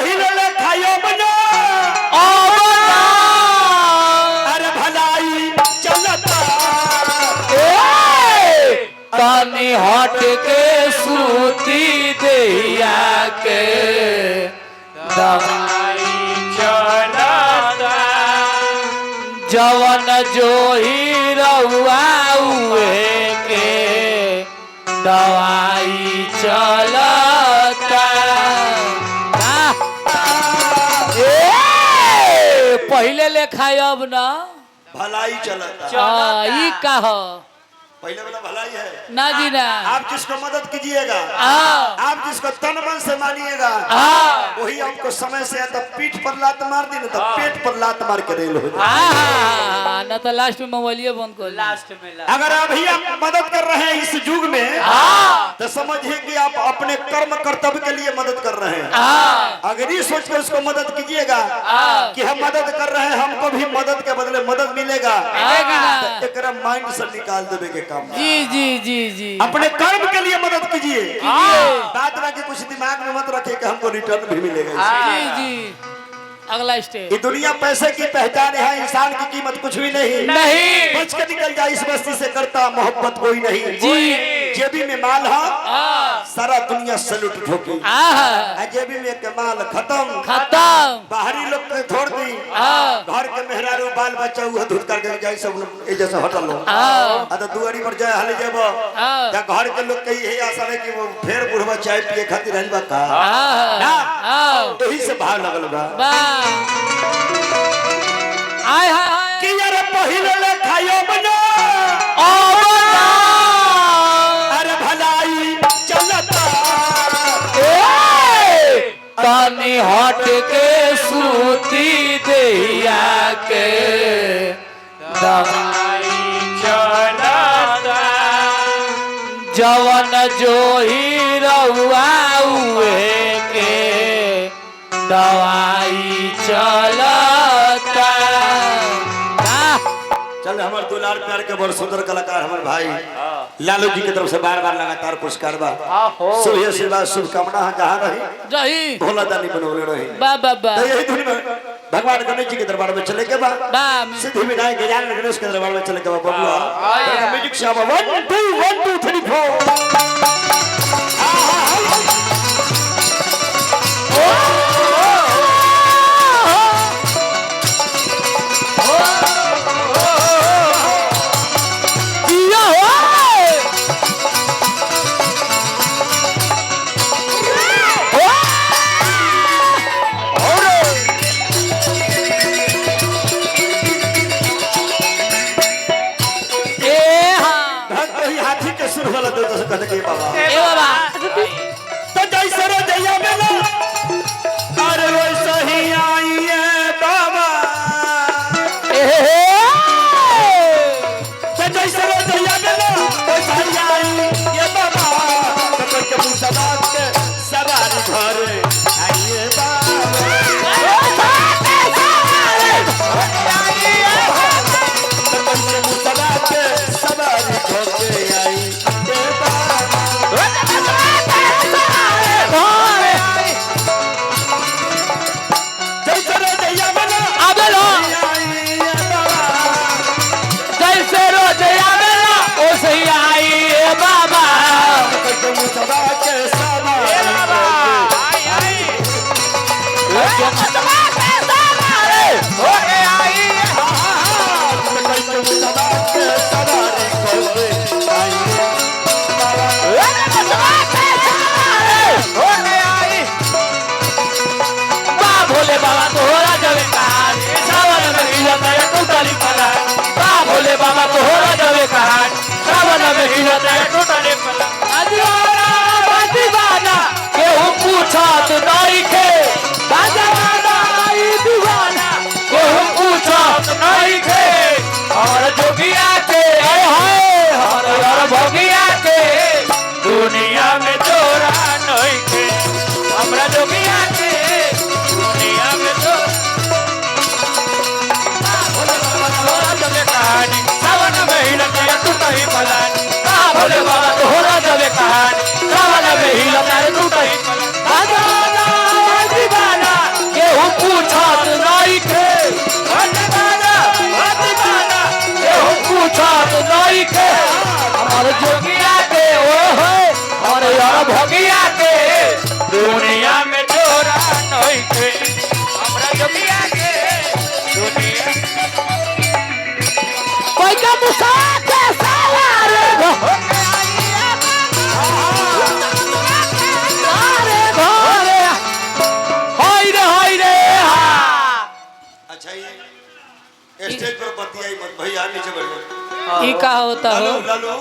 पहिले ले खायो बना अरे भलाई चलता तानी हट के सूती देया के दवाई चलता जवन जो ही रहुआ हुए के दवाई चलता पहले ले खाए अब ना भलाई चलता ई कहो पहले वाला भलाई है ना जी ना। आप जिसको मदद कीजिएगा आप जिसको तन मन से मानिएगा वही आपको समय से तो पीठ पर लात मार दी ना तो पेट पर लात मार के रेल हो जाए ना तो लास्ट में मोबाइलिए बंद कर लास्ट में अगर अभी आप मदद कर रहे हैं इस युग में तो समझिए कि आप अपने कर्म कर्तव्य के लिए मदद कर रहे हैं। अगर ये सोच कर उसको मदद कीजिएगा कि हम मदद कर रहे हैं हमको भी मदद के बदले मदद मिलेगा तो एक माइंड से निकाल देवे के काम जी जी जी जी अपने कर्म के लिए मदद कीजिए बात ना कि कुछ दिमाग में मत रखिए कि हमको रिटर्न भी मिलेगा जी जी। अगला स्टेप ये दुनिया पैसे की पहचान है इंसान की कीमत कुछ भी नहीं बच के निकल जाए इस बस्ती से करता मोहब्बत कोई नहीं जी। जेबी में माल है सारा दुनिया सलूट ठोकी जेबी में के माल खत्म बाहरी लोग के छोड़ दी घर के मेहरारू बाल बच्चा हुआ धूत करके जाए सब ए जैसे हटल लो तो दुआरी पर जाए हले जेबो या घर के लोग के यही आशा है कि वो फेर बुढ़वा चाय पिए खातिर रहल बा का यही से भाव लगल बा आय हाय कि यार पहिले ले खायो बना अरे भलाई चलता तानी हट के सूती देया के दवाई चलता जवन जो ही रहुआ हुए के दवाई चलता। चल हमारे दुलार प्यार के बड़ सुंदर कलाकार हमारे भाई लालू जी की तरफ से बार बार लगातार पुरस्कार बा शुभ आशीर्वाद शुभकामना जहाँ रही भोला दानी बनौले रही तो यही धुन में भगवान गणेश जी के दरबार में चले के बाद सिद्धि विनायक गजानन गणेश के दरबार में चले के बाद बबुआ म्यूजिक से 1 2 3 4 तो जैसे रो जैया मेला अरे वैसा ही आई है बाबा तो जैसे रो जैया मेला वैसा ही आई ये बाबा तो कोई के मुंह सवार के सवारी घर आइए बाबा तो कोई के मुंह सवार के सवारी घर आई भोले बाबा तोहरा जवे कहान सावन में हिलत है टूटली पलान भोले बाबा तोहरा जवे कहान सावन में हिलत है टूटली पलान दीवाना केहू पूछत नहीं के दीवाना केहू पूछत नहीं के और जोगिया के हर भोगिया के दुनिया में चोरा नहीं के हमरा जोगिया के दुनिया में तो भोले बाबा तोहरा जवे कहानी सावन में हिलत है टूटली पलान भोले बाबा तोहरा जवे कहानी सावन में हिलत है टूटली पलान दीवाना भगिया के दुनिया में जोरा नहीं के हमरा जोगिया के दुनिया कोई का मुसा के सवार अच्छा ये स्टेज पर बतियाई मत भैया नीचे बैठो ई का होता हो लालू